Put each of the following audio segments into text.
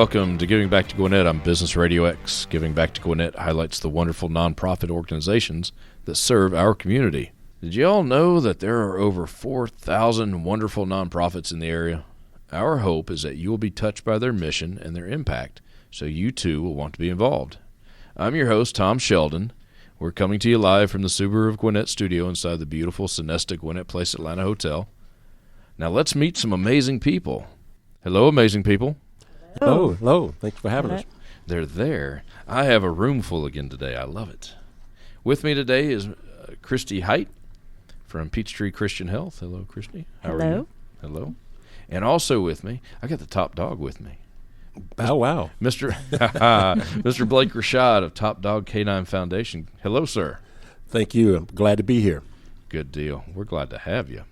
Welcome to Giving Back to Gwinnett on Business RadioX. Giving Back to Gwinnett highlights the wonderful nonprofit organizations that serve our community. Did you all know that there are over 4,000 wonderful nonprofits in the area? Our hope is that you will be touched by their mission and their impact, so you too will want to be involved. I'm your host, Tom Sheldon. We're coming to you live from the Subaru of Gwinnett studio inside the beautiful Sonesta Gwinnett Place Atlanta Hotel. Now let's meet some amazing people. Hello, amazing people. Hello. Thank you for having us. They're there. I have a room full again today. I love it. With me today is Christi Heidt from Peachtree Christian Health. Hello, Christi. How are you? Hello. And also with me, I got the top dog with me. Oh, wow. Mr. Blake Rashad of Dog Canine Foundation. Hello, sir. Thank you. I'm glad to be here. Good deal. We're glad to have you.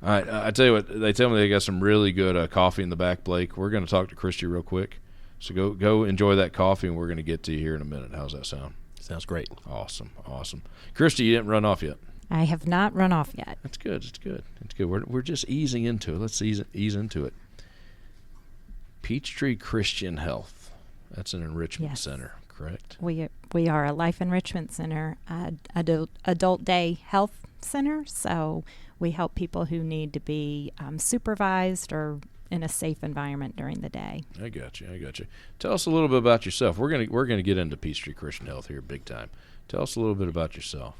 All right, I tell you what, they tell me they got some really good coffee in the back, Blake. We're going to talk to Christi real quick. So go enjoy that coffee, and we're going to get to you here in a minute. How's that sound? Sounds great. Awesome. Christi, you didn't run off yet. I have not run off yet. That's good. It's good. We're just easing into it. Let's ease into it. Peachtree Christian Health. That's an enrichment center, correct? We are a Life Enrichment Center, adult day health center. So we help people who need to be supervised or in a safe environment during the day. I got you. Tell us a little bit about yourself. We're gonna get into Peachtree Christian Health here big time. Tell us a little bit about yourself.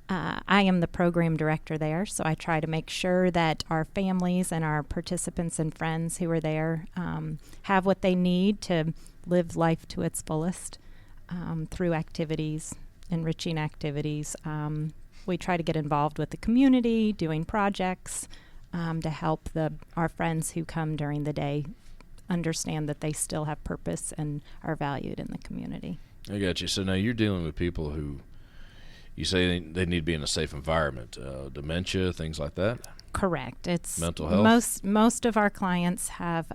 I am the program director there, so I try to make sure that our families and our participants and friends who are there have what they need to live life to its fullest through activities, enriching activities. We try to get involved with the community, doing projects to help our friends who come during the day understand that they still have purpose and are valued in the community. I got you. So now you're dealing with people who you say they need to be in a safe environment, dementia, things like that? Correct. It's mental health? Most of our clients have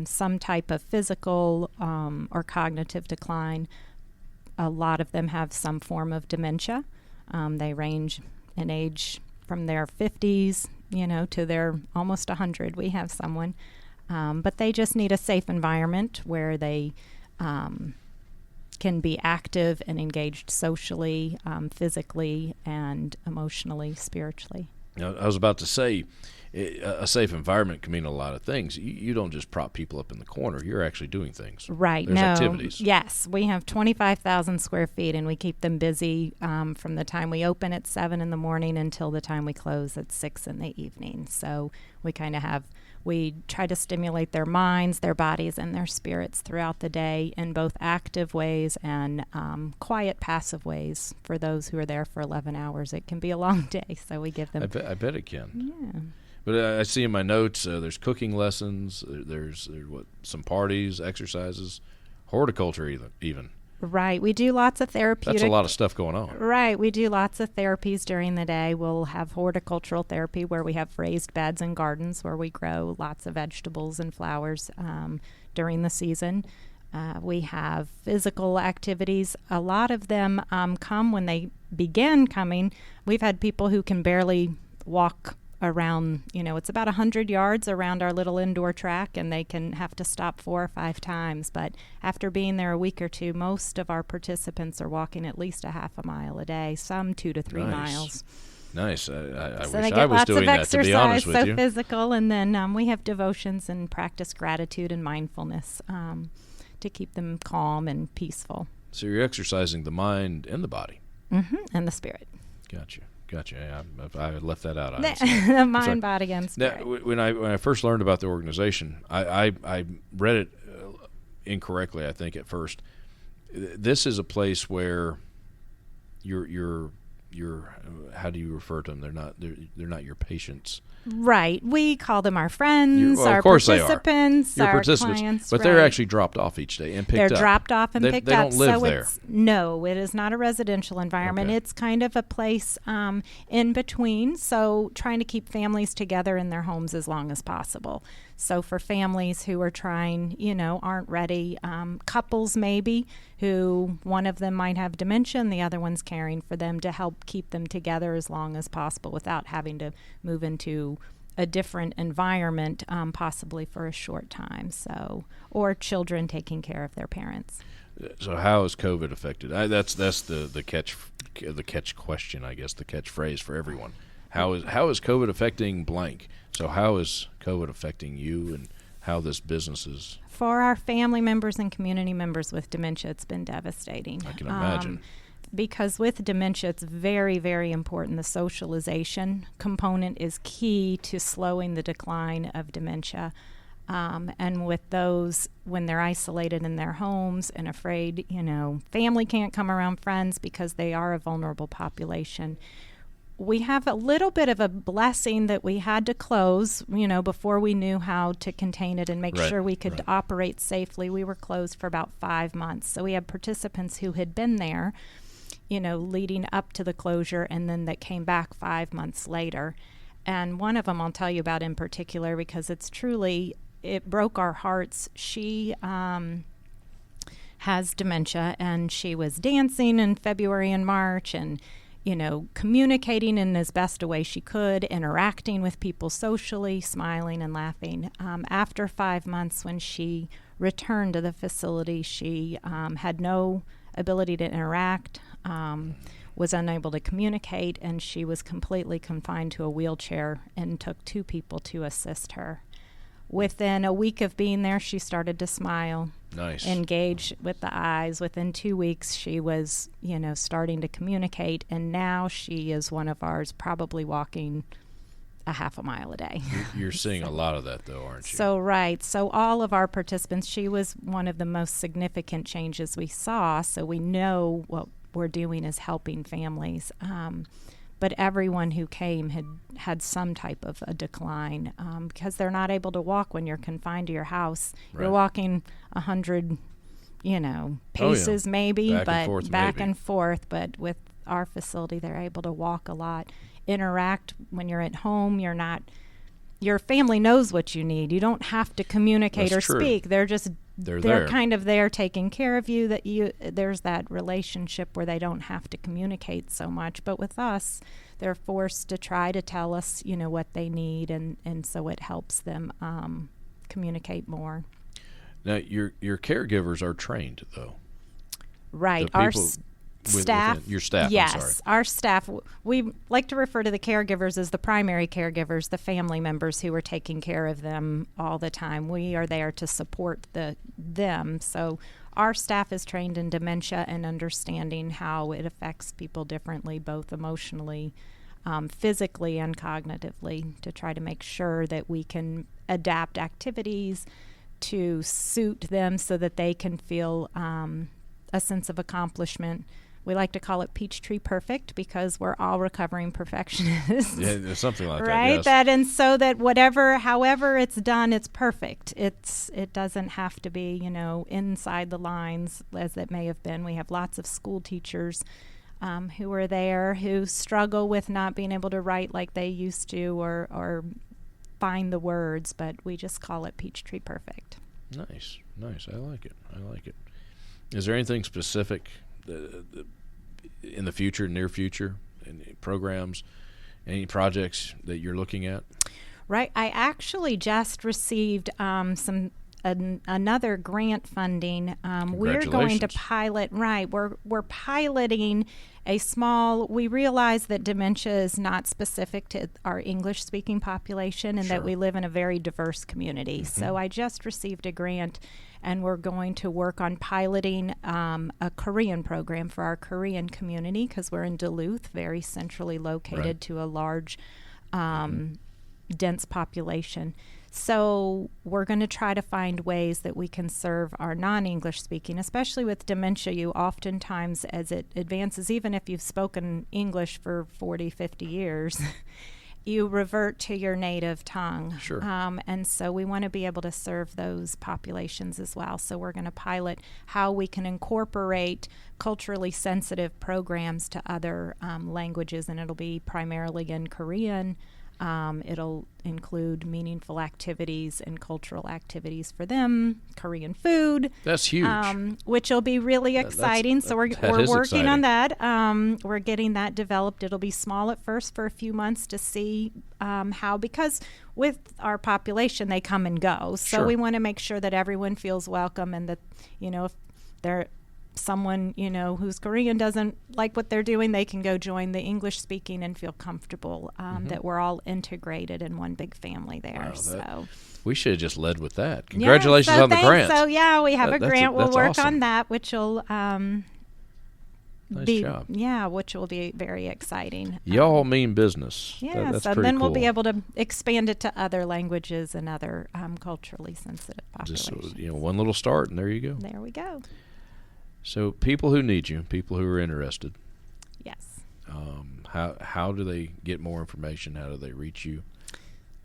some type of physical or cognitive decline. A lot of them have some form of dementia. They range in age from their 50s, to their almost 100. We have someone. But they just need a safe environment where they can be active and engaged socially, physically, and emotionally, spiritually. Now, I was about to say, a safe environment can mean a lot of things. You don't just prop people up in the corner. You're actually doing things. Right. There's activities. Yes. We have 25,000 square feet, and we keep them busy from the time we open at 7 in the morning until the time we close at 6 in the evening. So we try to stimulate their minds, their bodies, and their spirits throughout the day in both active ways and quiet, passive ways. For those who are there for 11 hours, it can be a long day, so we give them... I bet it can. Yeah. But I see in my notes there's cooking lessons, there's some parties, exercises, horticulture even. Right. We do lots of therapeutic... That's a lot of stuff going on. Right. We do lots of therapies during the day. We'll have horticultural therapy where we have raised beds and gardens where we grow lots of vegetables and flowers during the season. We have physical activities. A lot of them come when they begin coming. We've had people who can barely walk around, it's about 100 yards around our little indoor track, and they can have to stop 4 or 5 times. But after being there a week or two, most of our participants are walking at least a half a mile a day, some 2 to 3 miles. Nice. I so wish they get I was lots doing of that, exercise, to be honest with so you. physical, and then we have devotions and practice gratitude and mindfulness to keep them calm and peaceful. So you're exercising the mind and the body. Mm-hmm. And the spirit. Gotcha. Yeah, I left that out. The mind, body, and spirit. Now, when I first learned about the organization, I read it incorrectly, I think, at first. This is a place where you're how do you refer to them? They're not your patients. Right. We call them our friends, Well, our of course participants, they are. Your our participants, clients. but they're actually dropped off each day and picked up. They're dropped off and picked they up. They don't live so there. No, it is not a residential environment. Okay. It's kind of a place in between. So trying to keep families together in their homes as long as possible. So for families who are trying, aren't ready, couples maybe, who one of them might have dementia and the other one's caring for them, to help keep them together as long as possible without having to move into a different environment, possibly for a short time. So, or children taking care of their parents. So how has COVID affected? That's the catch question, I guess, the catchphrase for everyone. How is COVID affecting blank? So how is COVID affecting you, and how this business is? For our family members and community members with dementia, it's been devastating. I can imagine. Because with dementia, it's very, very important. The socialization component is key to slowing the decline of dementia. And with those, when they're isolated in their homes and afraid, family can't come around, friends, because they are a vulnerable population. We have a little bit of a blessing that we had to close, before we knew how to contain it and make sure we could operate safely. We were closed for about 5 months. So we had participants who had been there, leading up to the closure, and then that came back 5 months later. And one of them I'll tell you about in particular, because it broke our hearts. She has dementia, and she was dancing in February and March, and communicating in as best a way she could, interacting with people socially, smiling and laughing. After 5 months, when she returned to the facility, she had no ability to interact, was unable to communicate, and she was completely confined to a wheelchair, and took 2 people to assist her. Within a week of being there, she started to smile. Nice. Engage with the eyes. Within 2 weeks, she was, starting to communicate, and now she is one of ours, probably walking a half a mile a day. You're seeing a lot of that, though, aren't you? So all of our participants, she was one of the most significant changes we saw, so we know what we're doing is helping families. But everyone who came had some type of a decline, because they're not able to walk when you're confined to your house. Right. You're walking 100, paces maybe, back and forth. But with our facility, they're able to walk a lot, interact. When you're at home, your family knows what you need. You don't have to communicate or speak. They're kind of there taking care of you. There's that relationship where they don't have to communicate so much. But with us, they're forced to try to tell us, what they need, and so it helps them communicate more. Now, your caregivers are trained, though. Right. Our staff. Your staff, yes, I'm sorry. Our staff. We like to refer to the caregivers as the primary caregivers, the family members who are taking care of them all the time. We are there to support them. So our staff is trained in dementia and understanding how it affects people differently, both emotionally, physically, and cognitively, to try to make sure that we can adapt activities to suit them so that they can feel a sense of accomplishment. We like to call it Peachtree perfect, because we're all recovering perfectionists. Yeah, there's something like right? that, yes. And so that however it's done, it's perfect. It doesn't have to be, inside the lines as it may have been. We have lots of school teachers who are there who struggle with not being able to write like they used to, or find the words, but we just call it Peachtree perfect. Nice. I like it. Is there anything specific in the future, near future, any programs, any projects that you're looking at? Right. I actually just received another grant funding. We're going to pilot. Right. We're piloting a small. We realize that dementia is not specific to our English-speaking population, and that we live in a very diverse community. Mm-hmm. So I just received a grant, and we're going to work on piloting a Korean program for our Korean community, because we're in Duluth, very centrally located to a large, dense population. So we're going to try to find ways that we can serve our non-English speaking, especially with dementia. You oftentimes, as it advances, even if you've spoken English for 40, 50 years, you revert to your native tongue. Sure. And so we want to be able to serve those populations as well. So we're going to pilot how we can incorporate culturally sensitive programs to other languages, and it'll be primarily in Korean, It'll include meaningful activities and cultural activities for them, Korean food. That's huge. Which will be really exciting. So we're working on that. We're getting that developed. It'll be small at first for a few months to see how, because with our population, they come and go. So Sure. we want to make sure that everyone feels welcome, and that, if they're someone, who's Korean doesn't like what they're doing, they can go join the English speaking and feel comfortable, that we're all integrated in one big family there. Wow, we should have just led with that. Congratulations on the grant. So we have a grant. We'll work awesome. on that, which will Nice job. Yeah, which will be very exciting. Y'all mean business. Yeah, that's so pretty then cool. we'll be able to expand it to other languages and other culturally sensitive populations. Just one little start, and there you go. There we go. So people who need you, people who are interested, Yes. how do they get more information? How do they reach you?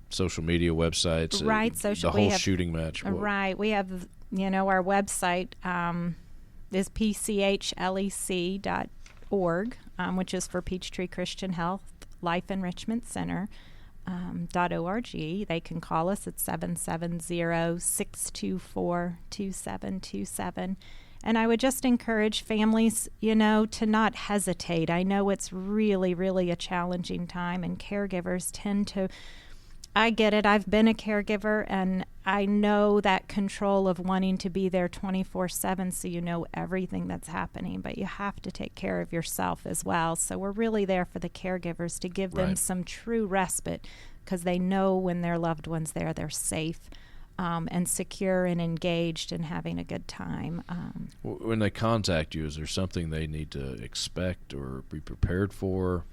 Social media, websites, Right. the whole shooting match. Right. We have, our website is pchlec.org, which is for Peachtree Christian Health Life Enrichment Center. .org. They can call us at 770-624-2727. And I would just encourage families, to not hesitate. I know it's really, really a challenging time, and caregivers tend to, I get it. I've been a caregiver, and I know that control of wanting to be there 24/7 so you know everything that's happening, but you have to take care of yourself as well. So we're really there for the caregivers to give them some true respite, because they know when their loved one's there, they're safe. And secure and engaged and having a good time. When they contact you, is there something they need to expect or be prepared for?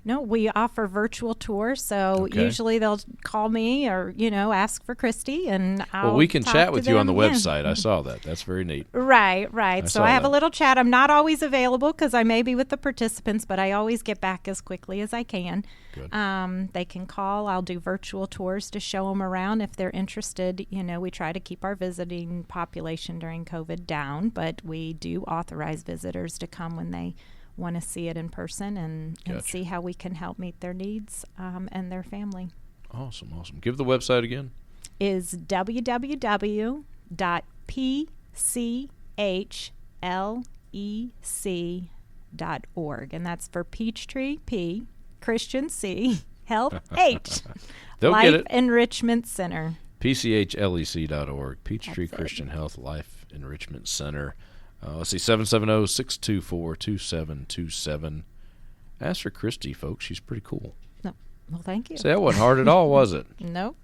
No, we offer virtual tours, so Okay. usually they'll call me or, ask for Christi, and I'll we can talk chat to with you on the them. Yeah. website. I saw that. That's very neat. Right. So saw I have that. a little chat. I'm not always available because I may be with the participants, but I always get back as quickly as I can. Good. They can call. I'll do virtual tours to show them around if they're interested. We try to keep our visiting population during COVID down, but we do authorize visitors to come when they want to see it in person and see how we can help meet their needs and their family. Awesome. Give the website again. Is www.pchlec.org, and that's for Peachtree, P, Christian C, Health H, They'll Life get it. Enrichment Center. PCHLEC.org, Peachtree That's it. Christian Health Life Enrichment Center. Let's see, 770-624-2727. Ask for Christi, folks. She's pretty cool. No, well, thank you. See, that wasn't hard at all, was it? Nope.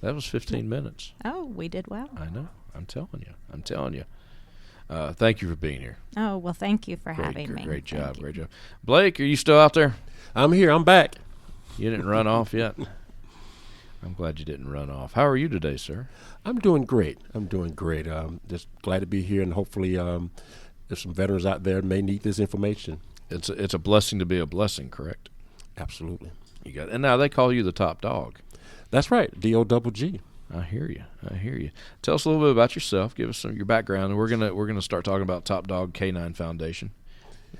That was 15 minutes. Oh, we did well. I know. I'm telling you. Thank you for being here. Oh, well, thank you for having me. Great Thank job. you. Great job. Blake, are you still out there? I'm here. I'm back. You didn't run off yet? I'm glad you didn't run off. How are you today, sir? I'm doing great. Just glad to be here, and hopefully there's some veterans out there may need this information. It's a blessing to be a blessing, correct? Absolutely. You got, and now they call you the top dog. That's right. DOGG. I hear you. Tell us a little bit about yourself. Give us some of your background, and we're gonna start talking about Top Dog Canine Foundation.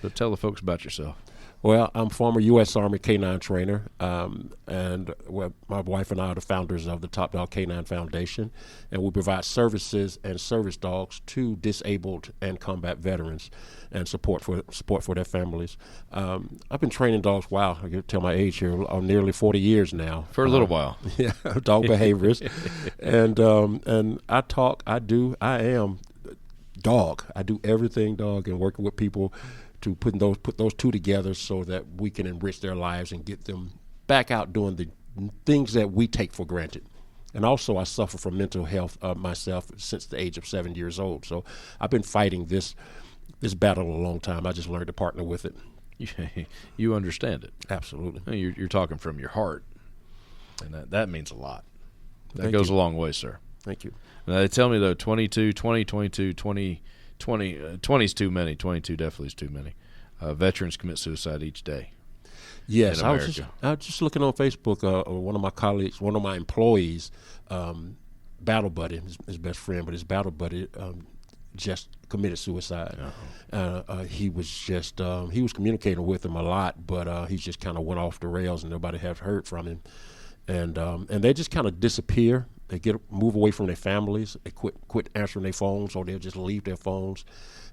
But tell the folks about yourself. Well, I'm former U.S. Army canine trainer, and my wife and I are the founders of the Top Dog Canine Foundation, and we provide services and service dogs to disabled and combat veterans, and support for their families. I've been training dogs. Wow, I can tell my age here. Nearly 40 years now. For a little while. Yeah, dog behaviors, and I talk. I am dog. I do everything dog, and working with people to put those two together so that we can enrich their lives and get them back out doing the things that we take for granted. And also, I suffer from mental health myself since the age of 7 years old. So I've been fighting this battle a long time. I just learned to partner with it. You understand it. Absolutely. You're talking from your heart, and that means a lot. That Thank goes you. a long way, sir. Thank you. Now, they tell me, though, 20 is too many. 22 definitely is too many. Veterans commit suicide each day. Yes, in I America. was just looking on Facebook. One of my colleagues, one of my employees, battle buddy, his best friend, but his battle buddy just committed suicide. He was communicating with him a lot, but he just kind of went off the rails, and nobody had heard from him. and they just kind of disappear. They move away from their families. They quit answering their phones, or they'll just leave their phones.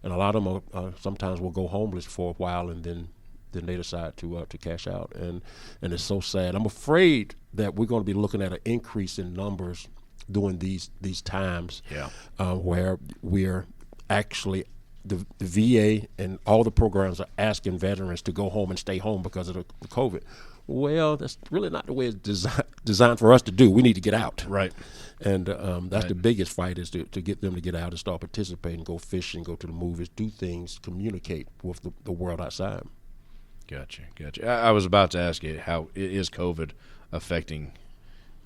And a lot of them sometimes will go homeless for a while, and then they decide to cash out. And it's so sad. I'm afraid that we're going to be looking at an increase in numbers during these times, where we're actually the VA and all the programs are asking veterans to go home and stay home because of the COVID. Well, that's really not the way it's designed for us to do. We need to get out. Right. And that's the biggest fight, is to get them to get out and start participating, go fishing, go to the movies, do things, communicate with the world outside. Gotcha. I was about to ask you, how is COVID affecting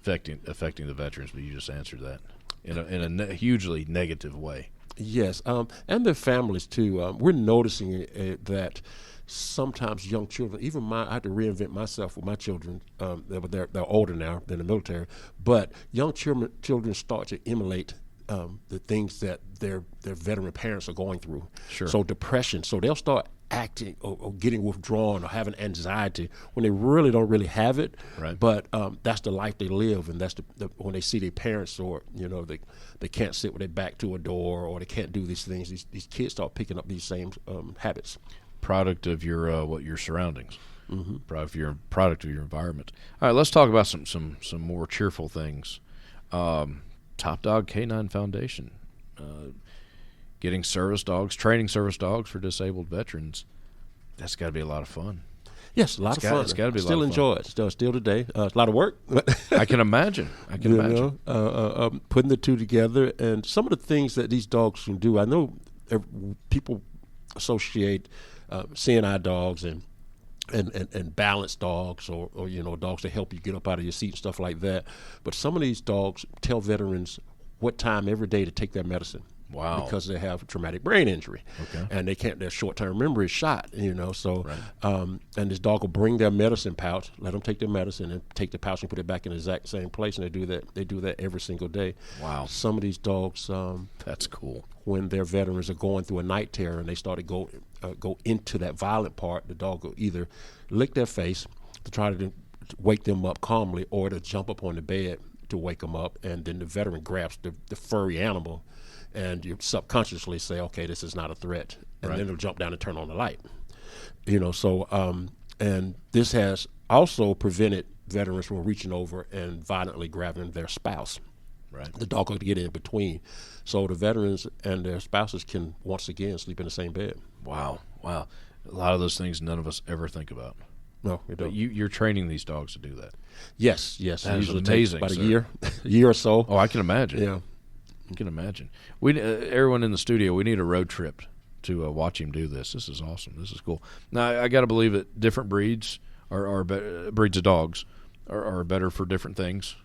the veterans, but you just answered that in a hugely negative way. Yes, and their families too. We're noticing that sometimes young children, even I had to reinvent myself with my children. They're older now, they're in the military, but young children start to emulate the things that their veteran parents are going through. Sure. So depression. So they'll start acting or getting withdrawn or having anxiety when they really don't really have it. Right. But that's the life they live, and that's when they see their parents, or they can't sit with their back to a door, or they can't do these things. These kids start picking up these same habits. Product of your surroundings. Mm-hmm. Product of your environment. All right, let's talk about some more cheerful things. Top Dog Canine Foundation, getting training service dogs for disabled veterans. That's got to be a lot of fun. Yes, a lot of fun. It's got to be a lot of fun. Still enjoy it. Still today. It's a lot of work. I can imagine. Putting the two together, and some of the things that these dogs can do. I know people associate seeing eye dogs and balanced dogs, or dogs that help you get up out of your seat and stuff like that. But some of these dogs tell veterans what time every day to take their medicine. Wow. Because they have traumatic brain injury. Okay. And their short-term memory is shot, so right. And this dog will bring their medicine pouch, let them take their medicine, and take the pouch and put it back in the exact same place, and they do that every single day. Wow. Some of these dogs, that's cool. When their veterans are going through a night terror and they start to go into that violent part, the dog will either lick their face to try to wake them up calmly, or to jump up on the bed to wake them up, and then the veteran grabs the furry animal, and you subconsciously say, okay, this is not a threat, and then they'll jump down and turn on the light. And this has also prevented veterans from reaching over and violently grabbing their spouse. Right. The dog will get in between, so the veterans and their spouses can once again sleep in the same bed. Wow. A lot of those things none of us ever think about. No, we don't. But you're training these dogs to do that. Yes. That is usually amazing. Takes about a year or so. Oh, I can imagine. Yeah. You can imagine. We everyone in the studio, we need a road trip to watch him do this. This is awesome. This is cool. Now, I got to believe that different breeds breeds of dogs are better for different things.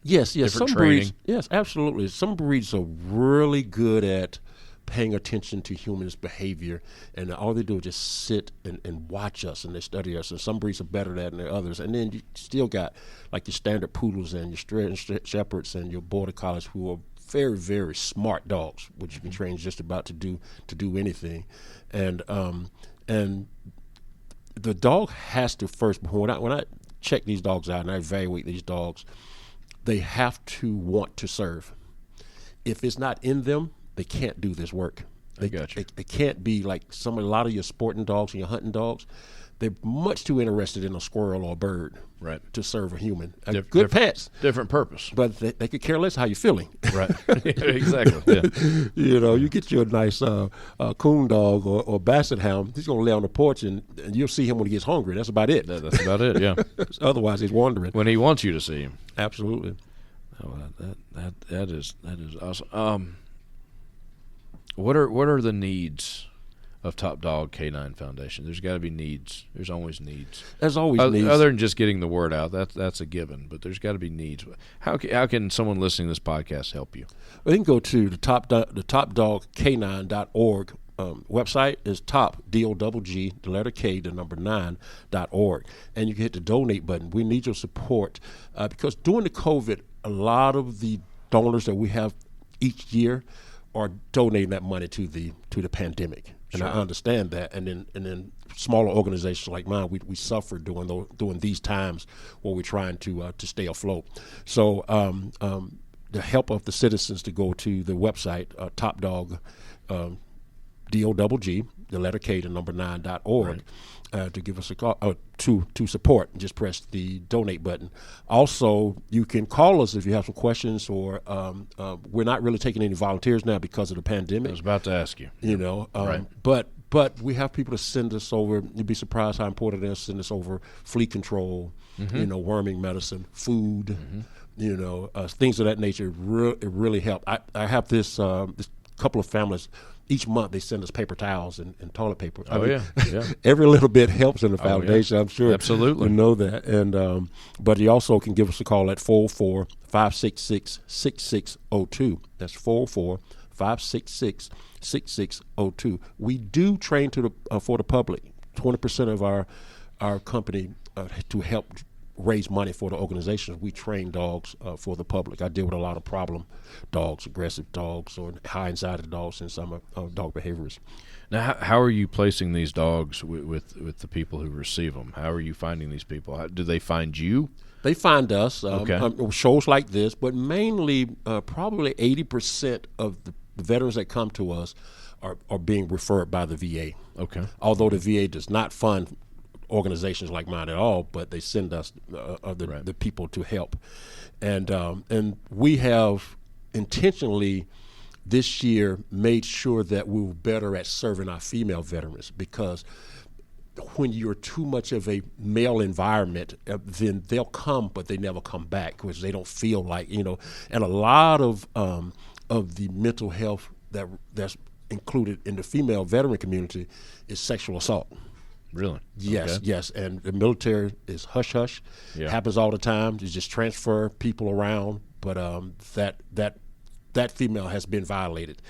Yes. Different Some training. breeds, yes, absolutely. Some breeds are really good at paying attention to humans' behavior, and all they do is just sit and watch us, and they study us. And some breeds are better at that than others. And then you still got like your standard poodles and your Australian shepherds and your border collies, who are very, very smart dogs, which you can train just about to do anything. And the dog has to first, when I check these dogs out and I evaluate these dogs, they have to want to serve. If it's not in them, they can't do this work. They can't be like a lot of your sporting dogs and your hunting dogs. They're much too interested in a squirrel or a bird, right, to serve a human. Good pets, different purpose, but they could care less how you're feeling. Right, exactly. Yeah. You get you a nice coon dog or basset hound. He's gonna lay on the porch, and you'll see him when he gets hungry. That's about it. That's about it. Yeah. Otherwise, he's wandering when he wants you to see him. Absolutely. Oh, that is awesome. What are the needs of Top Dog Canine Foundation? There's got to be needs. There's always needs. There's always needs. Other than just getting the word out, that's a given. But there's got to be needs. How can someone listening to this podcast help you? Well, you can go to the topdogcanine.org website. Is top DOGG, the letter K, the number 9.org, and you can hit the donate button. We need your support because during the COVID, a lot of the donors that we have each year are donating that money to the pandemic, and I understand that. And then smaller organizations like mine, we suffer during these times where we're trying to stay afloat. So the help of the citizens to go to the website Top Dog, DOGG, the letter K, the number 9.org. To give us a call, to support, and just press the donate button. Also, you can call us if you have some questions, or we're not really taking any volunteers now because of the pandemic. I was about to ask you. But we have people to send us over. You'd be surprised how important it is to send us over flea control, worming medicine, food, things of that nature. It really help. I have this couple of families. Each month they send us paper towels and toilet paper. Yeah. Every little bit helps in the foundation. I'm sure. Absolutely. You know that. And but you also can give us a call at 404-566-6602. That's 404-566-6602. We do train for the public. 20% of our company to help raise money for the organizations. We train dogs for the public. I deal with a lot of problem dogs, aggressive dogs, or high anxiety dogs, since I'm a dog behaviorist. Now, how are you placing these dogs with the people who receive them? How are you finding these people? Do they find you? They find us. Okay. Shows like this, but mainly probably 80% of the veterans that come to us are being referred by the VA. Okay. Although the VA does not fund organizations like mine at all, but they send us the people to help, and we have intentionally this year made sure that we were better at serving our female veterans, because when you're too much of a male environment, then they'll come, but they never come back because they don't feel like, and a lot of the mental health that's included in the female veteran community is sexual assault. Really? Yes, Okay. yes. And the military is hush-hush. Yeah. Happens all the time. You just transfer people around. But that female has been violated.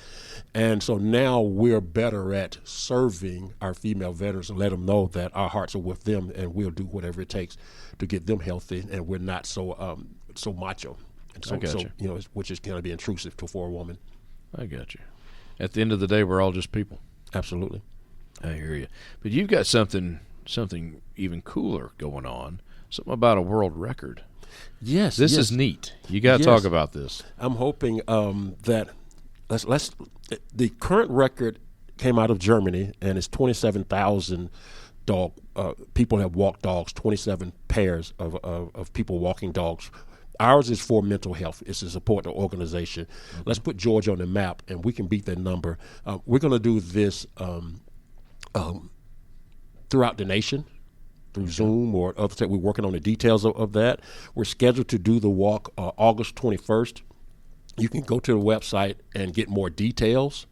And so now we're better at serving our female veterans and let them know that our hearts are with them, and we'll do whatever it takes to get them healthy, and we're not so macho. And I got you. Which is going to be intrusive for a woman. I got you. At the end of the day, we're all just people. Absolutely. I hear you. But you've got something even cooler going on, something about a world record. Yes. This is neat. You got to talk about this. I'm hoping that the current record came out of Germany, and it's 27,000 people have walked dogs, 27 pairs of people walking dogs. Ours is for mental health. It's to support the organization. Mm-hmm. Let's put Georgia on the map, and we can beat that number. We're going to do this throughout the nation, through Zoom or other. We're working on the details of that. We're scheduled to do the walk August 21st. You can go to the website and get more details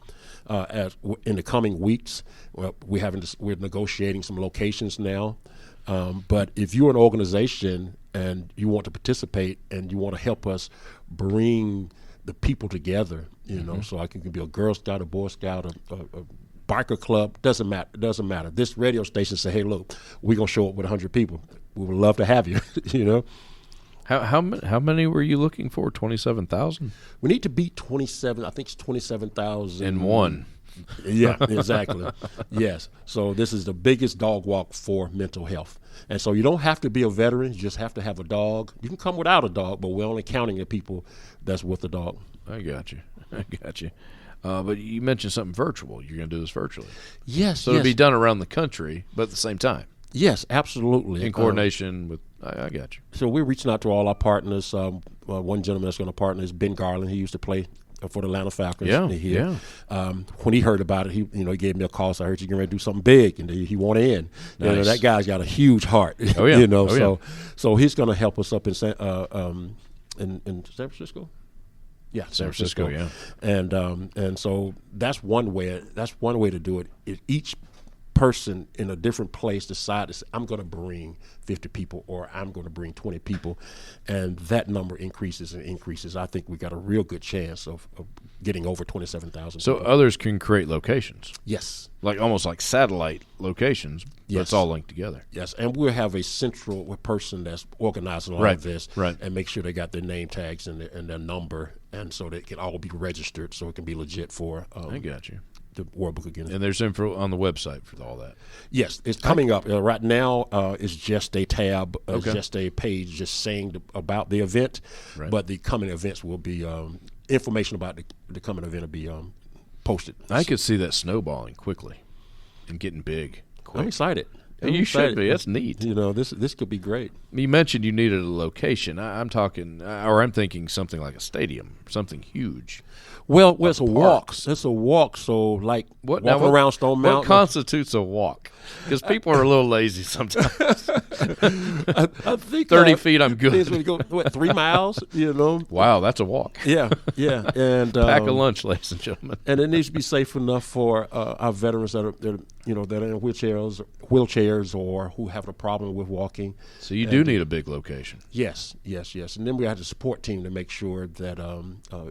in the coming weeks. We're negotiating some locations now. But if you're an organization and you want to participate and you want to help us bring the people together, so I can be a Girl Scout, a Boy Scout, a biker club, doesn't matter. This radio station say, hey, look, we're going to show up with 100 people. We would love to have you, How many were you looking for? 27,000? We need to beat 27. I think it's 27,000. In one. Yeah, exactly. Yes. So this is the biggest dog walk for mental health. And so you don't have to be a veteran. You just have to have a dog. You can come without a dog, but we're only counting the people that's with the dog. I got you. But you mentioned something virtual. You're going to do this virtually. Yes. So it'll be done around the country, but at the same time. Yes, absolutely. In coordination with, I got you. So we're reaching out to all our partners. One gentleman that's going to partner is Ben Garland. He used to play for the Atlanta Falcons. Yeah. When he heard about it, he gave me a call. So I heard you're going to do something big, and he wanted in. Nice. That guy's got a huge heart. Oh yeah. So he's going to help us up in San Francisco. Yeah, San Francisco. Yeah. And so that's one way. That's one way to do it. Each person in a different place decide to say, I'm going to bring 50 people or I'm going to bring 20 people, and that number increases and increases, I think we got a real good chance of getting over 27,000 So people. others can create locations, Yes. like almost like satellite locations, but Yes. it's all linked together. Yes, and we'll have a central person that's organizing all Right, of this, right. and make sure they got their name tags and their number, and so they can all be registered, so it can be legit for I got you. the World Book of Guinness. And there's info on the website for all that. Yes, it's coming up. Right now, it's just a tab, it's Okay. just a page just saying about the event, Right. but the coming events will be, information about the coming event will be posted. I could see that snowballing quickly and getting big quick. I'm excited. And you should be. That's neat. You know, this could be great. You mentioned you needed a location. I'm thinking something like a stadium, something huge. Well, it's a walk. parks. It's a walk. So, like What around Stone Mountain. What constitutes a walk? Because people are a little lazy sometimes. I think 30 feet, I'm good. When you go 3 miles, you know. Wow, that's a walk. Yeah, and Pack a lunch, ladies and gentlemen. and it needs to be safe enough for our veterans that are that are in wheelchairs or who have a problem with walking. So you do need a big location. Yes, and then we have the support team to make sure that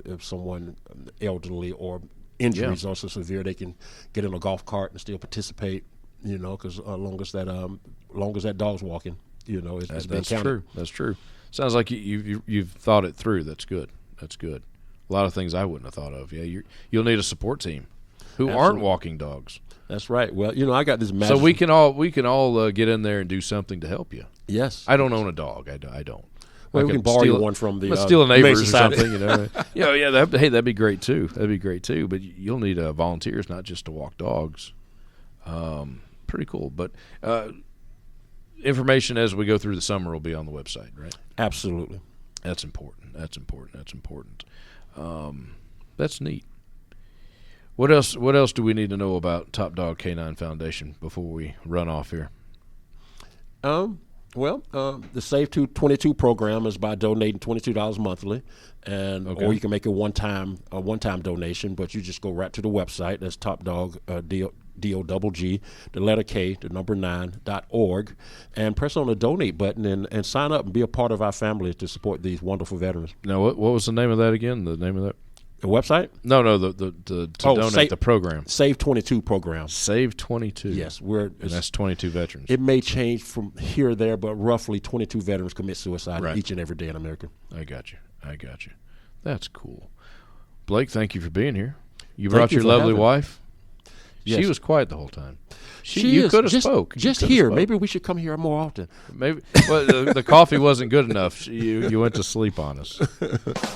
if someone elderly or injuries are so severe, they can get in a golf cart and still participate. You know, because long as that dog's walking, it's being That's counted. true. That's true. Sounds like you've thought it through. That's good. That's good. A lot of things I wouldn't have thought of. Yeah, you'll need a support team who aren't Absolutely. walking dogs. That's right. Well, I got this So magic. we can all get in there and do something to help you. Yes. I don't own a dog. I don't. Well, I we could can borrow steal you one from the let's steal a Humane neighbor's or Society. something. That'd be great too. That'd be great too. But you'll need volunteers, not just to walk dogs. Pretty cool. But information as we go through the summer will be on the website, right? Absolutely. That's important. That's neat. What else do we need to know about Top Dog Canine Foundation before we run off here? The Save 22 program is by donating $22 monthly, and or you can make a one-time donation, but you just go right to the website. That's Top Dog DOGG, the letter K, the number 9.org, and press on the donate button and sign up and be a part of our family to support these wonderful veterans. Now, what was the name of that again? The name of that? The website? No, to donate the program. Save 22 program. Save 22. Yes, and that's 22 veterans. It may change from here or there, but roughly 22 veterans commit suicide Right. each and every day in America. I got you. That's cool. Blake, thank you for being here. You brought you your for lovely having me. wife. She Yes. was quiet the whole time. You could have just spoke. You Just coulda here. spoke. Maybe we should come here more often. Maybe the coffee wasn't good enough. You went to sleep on us.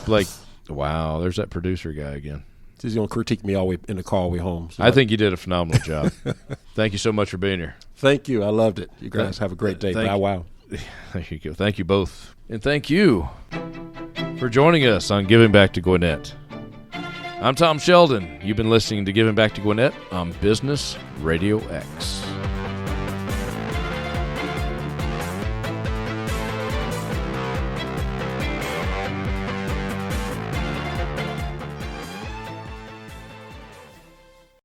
Blake, wow, there's that producer guy again. He's going to critique me all the way in the car all the way home. So I think you did a phenomenal job. Thank you so much for being here. Thank you. I loved it. You guys have a great day. Thank Bye. you. Wow. There you go. Thank you both. And thank you for joining us on Giving Back to Gwinnett. I'm Tom Sheldon. You've been listening to Giving Back to Gwinnett on Business Radio X.